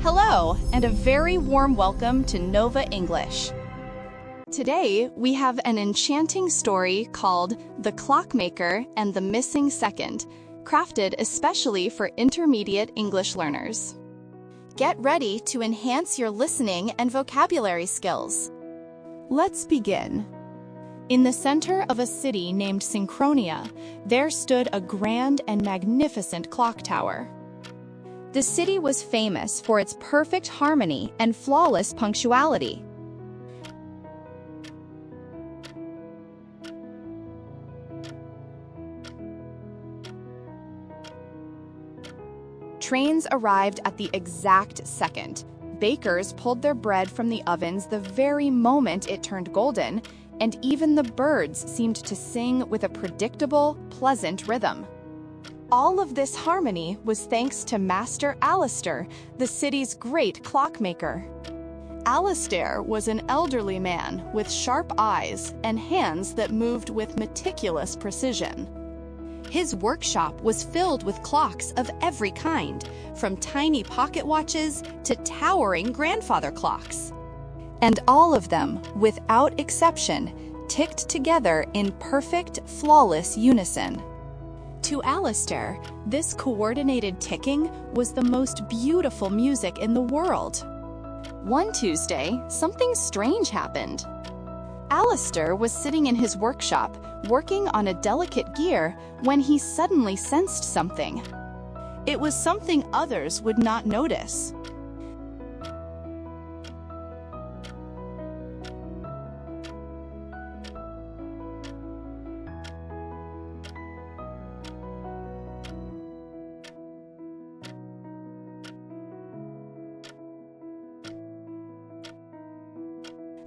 Hello, and a very warm welcome to Nova English. Today, we have an enchanting story called The Clockmaker and the Missing Second, crafted especially for intermediate English learners. Get ready to enhance your listening and vocabulary skills. Let's begin. In the center of a city named Synchronia, there stood a grand and magnificent clock tower. The city was famous for its perfect harmony and flawless punctuality. Trains arrived at the exact second. Bakers pulled their bread from the ovens the very moment it turned golden, and even the birds seemed to sing with a predictable, pleasant rhythm. All of this harmony was thanks to Master Alistair, the city's great clockmaker. Alistair was an elderly man with sharp eyes and hands that moved with meticulous precision. His workshop was filled with clocks of every kind, from tiny pocket watches to towering grandfather clocks. And all of them, without exception, ticked together in perfect, flawless unison. To Alistair, this coordinated ticking was the most beautiful music in the world. One Tuesday, something strange happened. Alistair was sitting in his workshop, working on a delicate gear, when he suddenly sensed something. It was something others would not notice.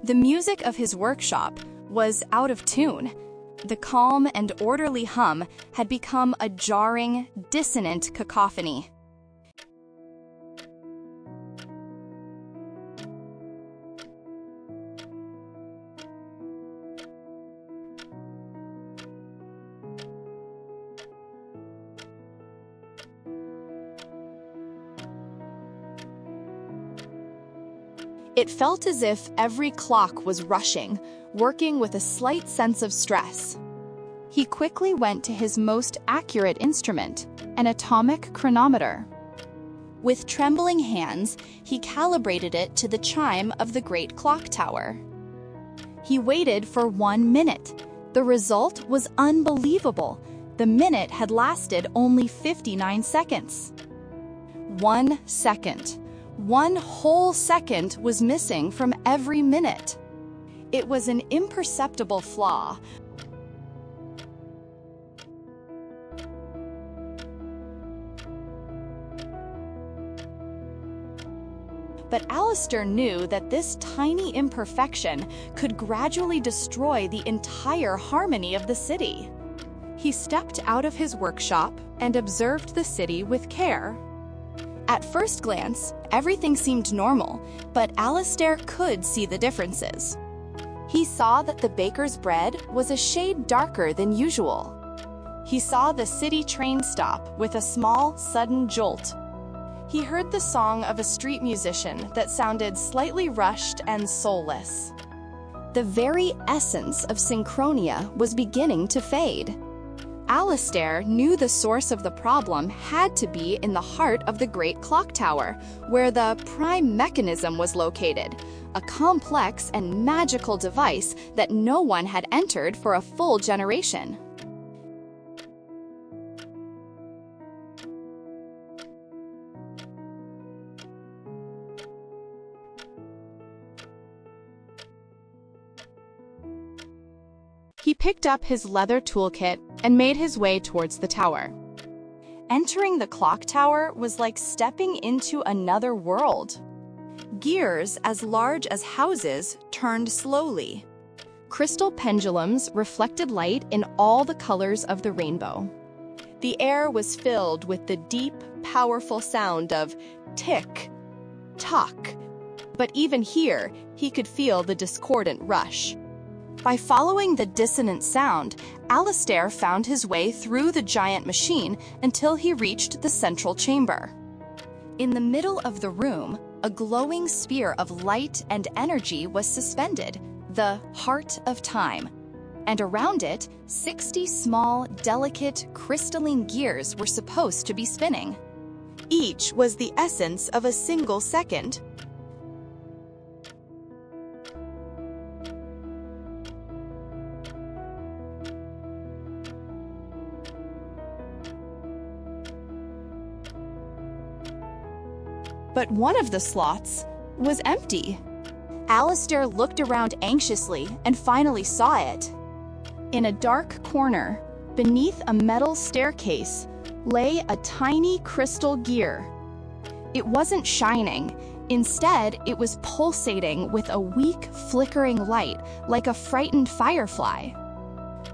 The music of his workshop was out of tune. The calm and orderly hum had become a jarring, dissonant cacophony. It felt as if every clock was rushing, working with a slight sense of stress. He quickly went to his most accurate instrument, an atomic chronometer. With trembling hands, he calibrated it to the chime of the great clock tower. He waited for 1 minute. The result was unbelievable. The minute had lasted only 59 seconds. 1 second. 1 whole second was missing from every minute. It was an imperceptible flaw. But Alistair knew that this tiny imperfection could gradually destroy the entire harmony of the city. He stepped out of his workshop and observed the city with care. At first glance, everything seemed normal, but Alistair could see the differences. He saw that the baker's bread was a shade darker than usual. He saw the city train stop with a small, sudden jolt. He heard the song of a street musician that sounded slightly rushed and soulless. The very essence of Synchronia was beginning to fade. Alistair knew the source of the problem had to be in the heart of the great clock tower, where the prime mechanism was located, a complex and magical device that no one had entered for a full generation. He picked up his leather toolkit and made his way towards the tower. Entering the clock tower was like stepping into another world. Gears as large as houses turned slowly. Crystal pendulums reflected light in all the colors of the rainbow. The air was filled with the deep, powerful sound of tick, tock. But even here, he could feel the discordant rush. By following the dissonant sound, Alistair found his way through the giant machine until he reached the central chamber. In the middle of the room, a glowing sphere of light and energy was suspended, the heart of time. And around it, 60 small, delicate, crystalline gears were supposed to be spinning. Each was the essence of a single second. But one of the slots was empty. Alistair looked around anxiously and finally saw it. In a dark corner, beneath a metal staircase, lay a tiny crystal gear. It wasn't shining. Instead, it was pulsating with a weak, flickering light, like a frightened firefly.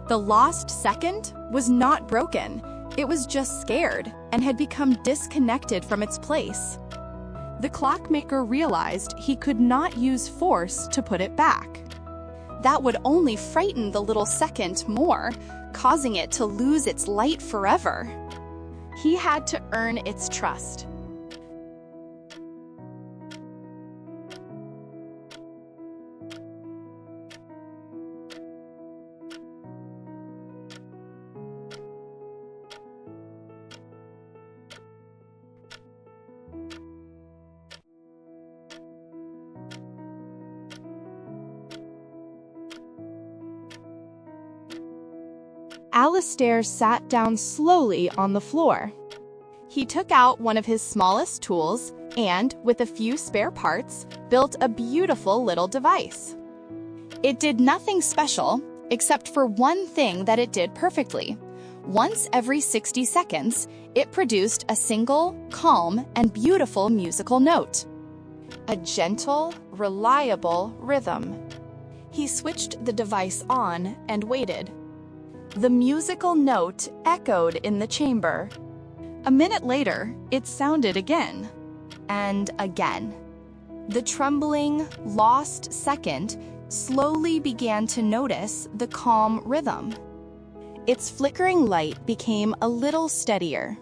The lost second was not broken. It was just scared and had become disconnected from its place. The clockmaker realized he could not use force to put it back. That would only frighten the little second more, causing it to lose its light forever. He had to earn its trust. Alistair sat down slowly on the floor. He took out one of his smallest tools and, with a few spare parts, built a beautiful little device. It did nothing special, except for one thing that it did perfectly. Once every 60 seconds, it produced a single, calm, and beautiful musical note. A gentle, reliable rhythm. He switched the device on and waited. The musical note echoed in the chamber. A minute later, it sounded again, and again. The trembling, lost second slowly began to notice the calm rhythm. Its flickering light became a little steadier.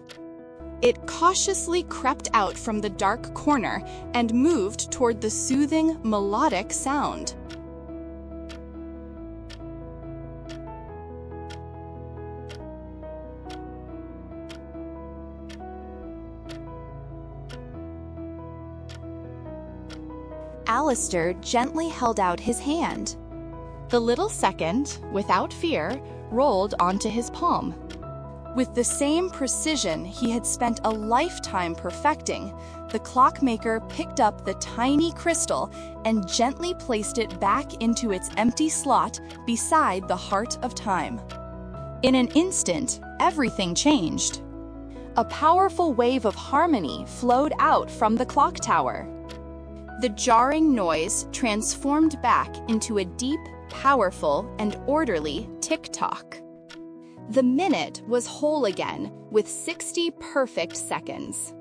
It cautiously crept out from the dark corner and moved toward the soothing, melodic sound. Alistair gently held out his hand. The little second, without fear, rolled onto his palm. With the same precision he had spent a lifetime perfecting, the clockmaker picked up the tiny crystal and gently placed it back into its empty slot beside the heart of time. In an instant, everything changed. A powerful wave of harmony flowed out from the clock tower. The jarring noise transformed back into a deep, powerful, and orderly tick-tock. The minute was whole again, with 60 perfect seconds.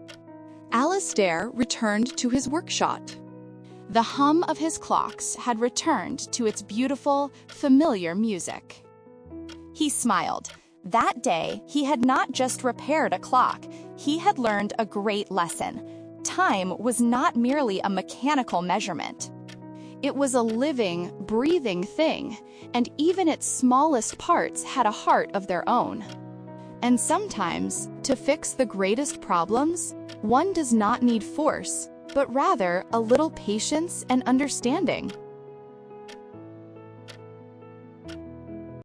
Alistair returned to his workshop. The hum of his clocks had returned to its beautiful, familiar music. He smiled. That day, he had not just repaired a clock, he had learned a great lesson. Time was not merely a mechanical measurement. It was a living, breathing thing, and even its smallest parts had a heart of their own. And sometimes, to fix the greatest problems, one does not need force, but rather a little patience and understanding.